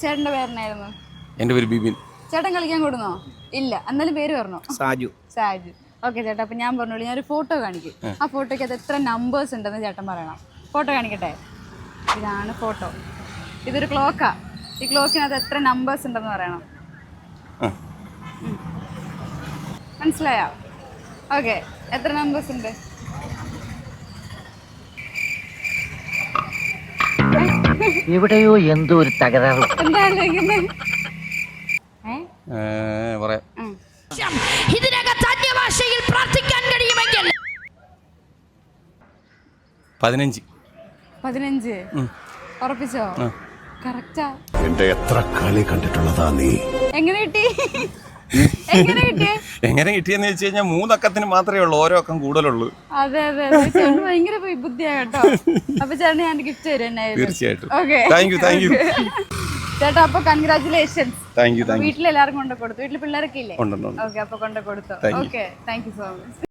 ചേട്ടന്റെ പേരെന്നായിരുന്നു? എൻ്റെ പേര് ബിബിൻ. ചേട്ടൻ കളിക്കാൻ കൂടുന്നോ? ഇല്ല. എന്നാലും പേര് പറഞ്ഞോ. സാജു. ഓക്കെ ചേട്ടാ, അപ്പൊ ഞാൻ പറഞ്ഞോളൂ, ഞാനൊരു ഫോട്ടോ കാണിക്കും. ആ ഫോട്ടോയ്ക്ക് അത് എത്ര നമ്പേഴ്സ് ഉണ്ടെന്ന് ചേട്ടൻ പറയണം. ഫോട്ടോ കാണിക്കട്ടെ. ഇതാണ് ഫോട്ടോ. ഇതൊരു ക്ലോക്കാ. ഈ ക്ലോക്കിനകത്ത് എത്ര നമ്പേഴ്സ് ഉണ്ടെന്ന് പറയണം. മനസ്സിലായോ? ഓക്കെ, എത്ര നമ്പേഴ്സ് ഉണ്ട്? എവിടെയോ എന്തോ ഒരു തകരാറ്. എന്താ ആലോചിക്കുന്നത്? ഇതിനകത്ത് അന്യഭാഷയിൽ പ്രാർത്ഥിക്കാൻ കഴിയുമെങ്കിൽ 15. ഉറപ്പിച്ചോ? കറക്റ്റാ. എന്റെ എത്ര കളി കണ്ടിട്ടുള്ളതാ നീ. എങ്ങനെ കിട്ടി? എങ്ങനെ കിട്ടിയെന്ന് വെച്ച് കഴിഞ്ഞാൽ 3 അക്കത്തിന് മാത്രമേ ഉള്ളൂ, ഓരോ അക്കം കൂടുതലുള്ളൂ. അതെ ചേട്ടൻ ഭയങ്കര ബുദ്ധിയാ കേട്ടോ. അപ്പൊ ചേട്ടന് ഞാൻ ഗിഫ്റ്റ് തരും. തീർച്ചയായിട്ടും. ഓക്കെ, താങ്ക് യു ചേട്ടാ. അപ്പൊ കൺഗ്രാറ്റുലേഷൻസ്. Thank you. വീട്ടിലെല്ലാവർക്കും കൊണ്ട് കൊടുത്തു? വീട്ടിൽ പിള്ളേരൊക്കെ ഇല്ലേ? ഉണ്ട്. ഓക്കെ, അപ്പൊ കൊണ്ട് കൊടുത്തു. Okay, thank you so much.